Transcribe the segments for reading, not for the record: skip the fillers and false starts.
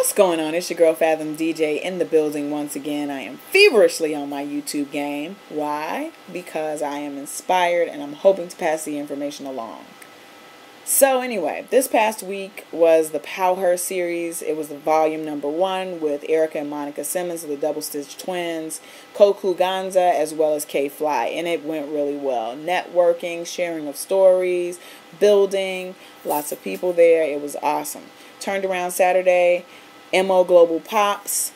What's going on? It's your girl Fathom DJ in the building once again. I am feverishly on my YouTube game. Why? Because I am inspired and I'm hoping to pass the information along. So anyway, this past week was the Powher series. It was the volume number 1 with Erica and Monica Simmons, the Double Stitch Twins, Koku Ganza, as well as K-Fly. And it went really well. Networking, sharing of stories, building, lots of people there. It was awesome. Turned around Saturday. MO Global Pops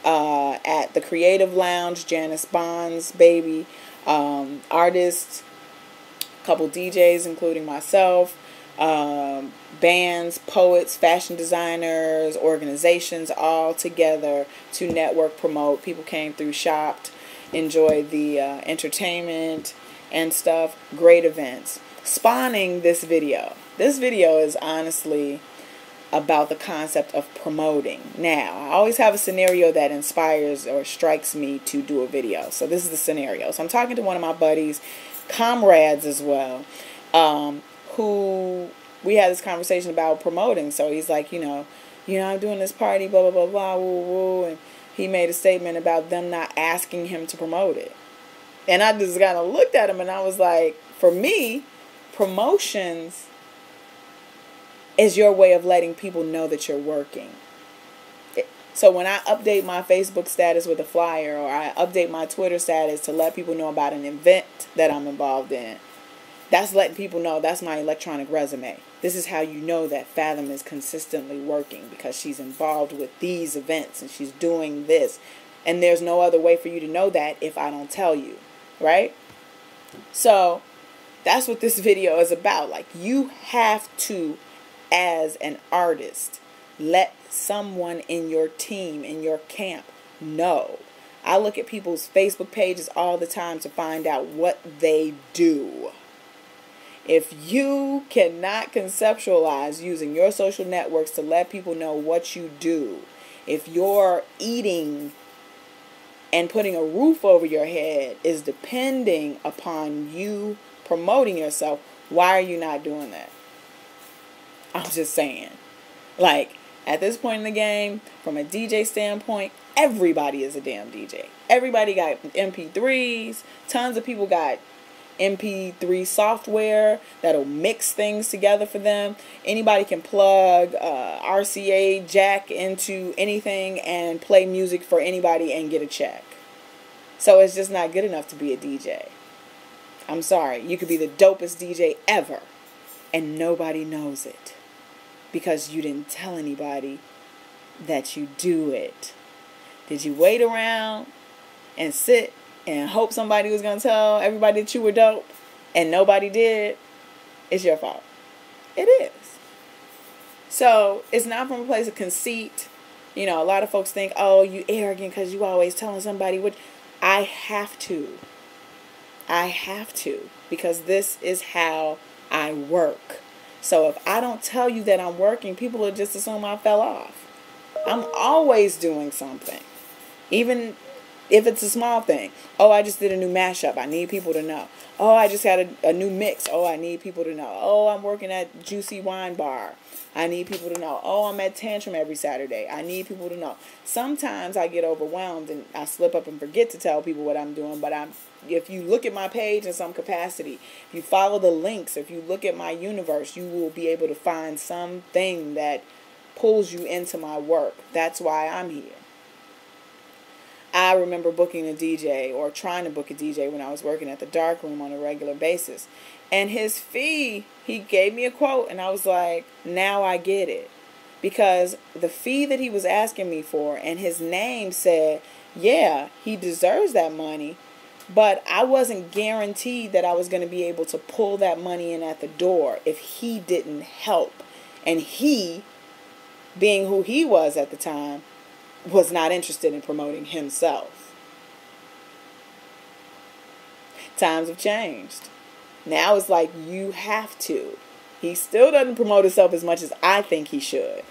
at the Creative Lounge, Janice Bond's baby, artists, a couple DJs including myself, bands, poets, fashion designers, organizations all together to network, promote. People came through, shopped, enjoyed the entertainment and stuff. Great events. Spawning this video. This video is honestly about the concept of promoting. Now, I always have a scenario that inspires or strikes me to do a video. So this is the scenario. So I'm talking to one of my buddies, comrades as well, who we had this conversation about promoting. So he's like, you know, I'm doing this party, blah, blah, blah, blah, woo, woo. And he made a statement about them not asking him to promote it. And I just kind of looked at him and I was like, for me, promotions is your way of letting people know that you're working. So when I update my Facebook status with a flyer, or I update my Twitter status to let people know about an event that I'm involved in, that's letting people know that's my electronic resume. This is how you know that Fathom is consistently working, because she's involved with these events and she's doing this. And there's no other way for you to know that if I don't tell you, right? So that's what this video is about. Like, you have to, as an artist, let someone in your team, in your camp, know. I look at people's Facebook pages all the time to find out what they do. If you cannot conceptualize using your social networks to let people know what you do, if your eating and putting a roof over your head is depending upon you promoting yourself, why are you not doing that? I'm just saying. Like, at this point in the game, from a DJ standpoint, everybody is a damn DJ. Everybody got MP3s. Tons of people got MP3 software that'll mix things together for them. Anybody can plug RCA jack into anything and play music for anybody and get a check. So it's just not good enough to be a DJ. I'm sorry. You could be the dopest DJ ever and nobody knows it, because you didn't tell anybody that you do it. Did you wait around and sit and hope somebody was going to tell everybody that you were dope and nobody did? It's your fault. It is. So it's not from a place of conceit. You know, a lot of folks think, oh, you arrogant because you always telling somebody what. I have to. I have to, because this is how I work. So if I don't tell you that I'm working, people will just assume I fell off. I'm always doing something. Even if it's a small thing. Oh, I just did a new mashup. I need people to know. Oh, I just had a new mix. Oh, I need people to know. Oh, I'm working at Juicy Wine Bar. I need people to know. Oh, I'm at Tantrum every Saturday. I need people to know. Sometimes I get overwhelmed and I slip up and forget to tell people what I'm doing. But if you look at my page in some capacity, if you follow the links, if you look at my universe, you will be able to find something that pulls you into my work. That's why I'm here. I remember booking a DJ, or trying to book a DJ, when I was working at the dark room on a regular basis. And his fee, he gave me a quote and I was like, now I get it. Because the fee that he was asking me for, and his name said, yeah, he deserves that money. But I wasn't guaranteed that I was going to be able to pull that money in at the door if he didn't help. And he, being who he was at the time, was not interested in promoting himself. Times have changed. Now it's like you have to. He still doesn't promote himself as much as I think he should.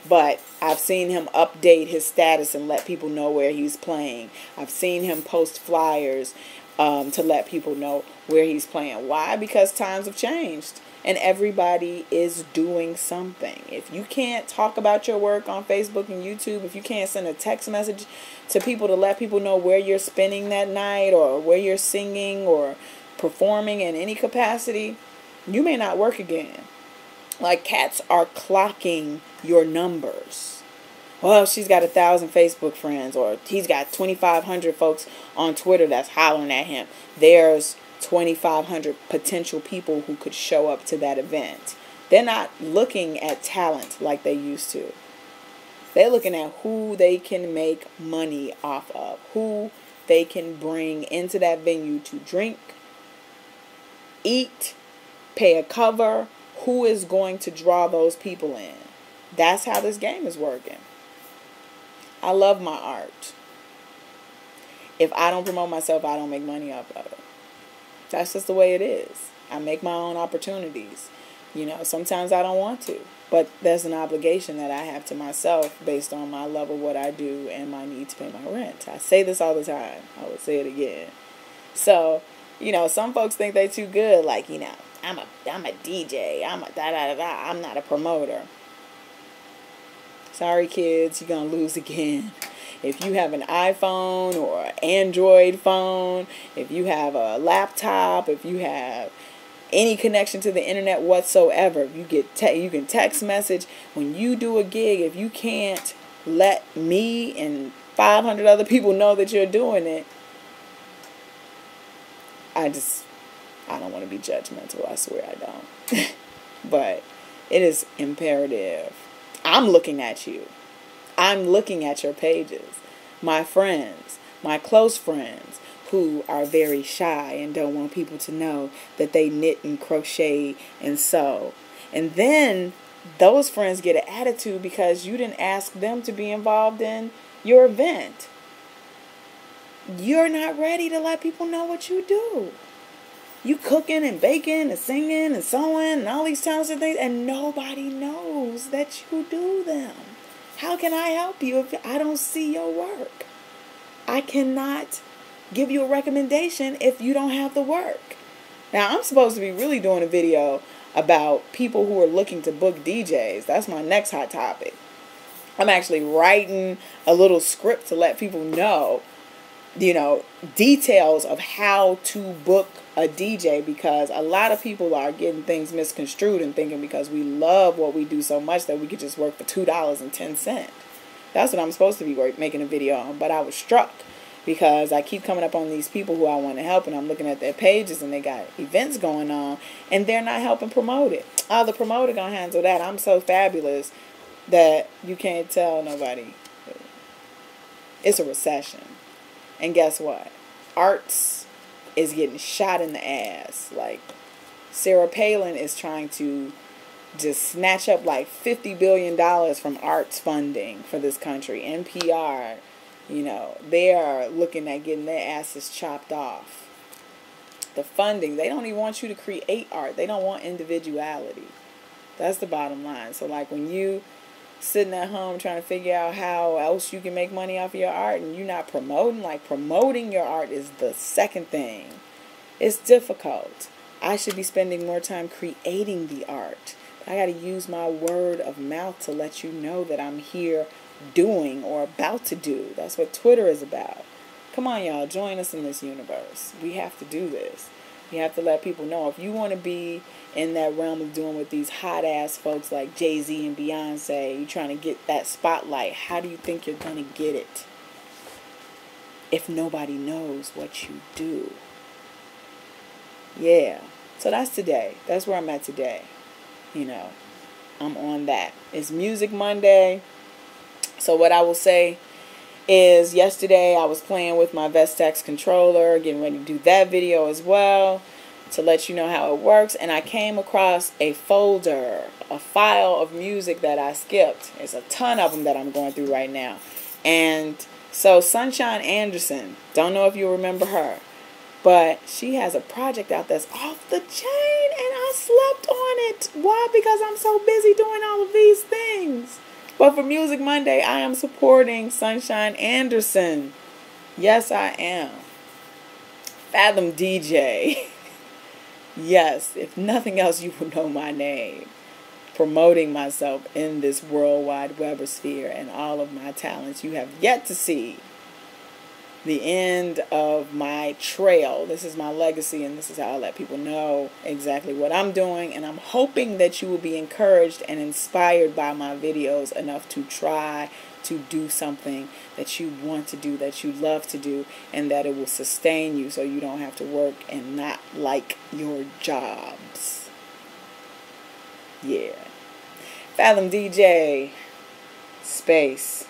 But I've seen him update his status and let people know where he's playing. I've seen him post flyers to let people know where he's playing. Why? Because times have changed. And everybody is doing something. If you can't talk about your work on Facebook and YouTube, if you can't send a text message to people to let people know where you're spending that night or where you're singing or performing in any capacity, you may not work again. Like, cats are clocking your numbers. Well, she's got 1,000 Facebook friends, or he's got 2,500 folks on Twitter that's hollering at him. There's 2,500 potential people who could show up to that event. They're not looking at talent like they used to. They're looking at who they can make money off of, who they can bring into that venue to drink, eat, pay a cover, who is going to draw those people in. That's how this game is working. I love my art. If I don't promote myself, I don't make money off of it. That's just the way it is. I make my own opportunities. You know, sometimes I don't want to, but there's an obligation that I have to myself based on my love of what I do and my need to pay my rent. I say this all the time. I will say it again. So, you know, some folks think they too good. Like, you know, I'm a DJ. I'm a da-da-da-da. I'm not a promoter. Sorry, kids. You're going to lose again. If you have an iPhone or an Android phone, if you have a laptop, if you have any connection to the internet whatsoever, you can text message. When you do a gig, if you can't let me and 500 other people know that you're doing it, I don't want to be judgmental. I swear I don't. But it is imperative. I'm looking at you. I'm looking at your pages. My friends, my close friends who are very shy and don't want people to know that they knit and crochet and sew. And then those friends get an attitude because you didn't ask them to be involved in your event. You're not ready to let people know what you do. You cooking and baking and singing and sewing and all these talented things, and nobody knows that you do them. How can I help you if I don't see your work? I cannot give you a recommendation if you don't have the work. Now, I'm supposed to be really doing a video about people who are looking to book DJs. That's my next hot topic. I'm actually writing a little script to let people know, you know, details of how to book a DJ, because a lot of people are getting things misconstrued and thinking because we love what we do so much that we could just work for $2.10. That's what I'm supposed to be making a video on. But I was struck because I keep coming up on these people who I want to help, and I'm looking at their pages and they got events going on and they're not helping promote it. Oh, the promoter gonna handle that. I'm so fabulous that you can't tell nobody. It's a recession. And guess what? Arts is getting shot in the ass. Like, Sarah Palin is trying to just snatch up like $50 billion from arts funding for this country. NPR, you know, they are looking at getting their asses chopped off. The funding, they don't even want you to create art. They don't want individuality. That's the bottom line. So like when you sitting at home trying to figure out how else you can make money off of your art and you're not promoting, like promoting your art is the second thing. It's difficult. I should be spending more time creating the art. I got to use my word of mouth to let you know that I'm here doing or about to do. That's what Twitter is about. Come on, y'all, join us in this universe. We have to do this. You have to let people know. If you want to be in that realm of doing with these hot ass folks like Jay-Z and Beyonce, you're trying to get that spotlight, how do you think you're going to get it if nobody knows what you do? Yeah. So that's today. That's where I'm at today. You know, I'm on that. It's Music Monday. So what I will say is yesterday I was playing with my Vestax controller, getting ready to do that video as well to let you know how it works. And I came across a folder, a file of music that I skipped. There's a ton of them that I'm going through right now. And so Sunshine Anderson, don't know if you remember her, but she has a project out that's off the chain, and I slept on it. Why? Because I'm so busy doing all of these things. But for Music Monday, I am supporting Sunshine Anderson. Yes, I am. Fathom DJ. Yes, if nothing else, you will know my name. Promoting myself in this worldwide webosphere and all of my talents. You have yet to see the end of my trail. This is my legacy, and this is how I let people know exactly what I'm doing. And I'm hoping that you will be encouraged and inspired by my videos enough to try to do something that you want to do, that you love to do, and that it will sustain you so you don't have to work and not like your jobs. Yeah. Fathom DJ. Space.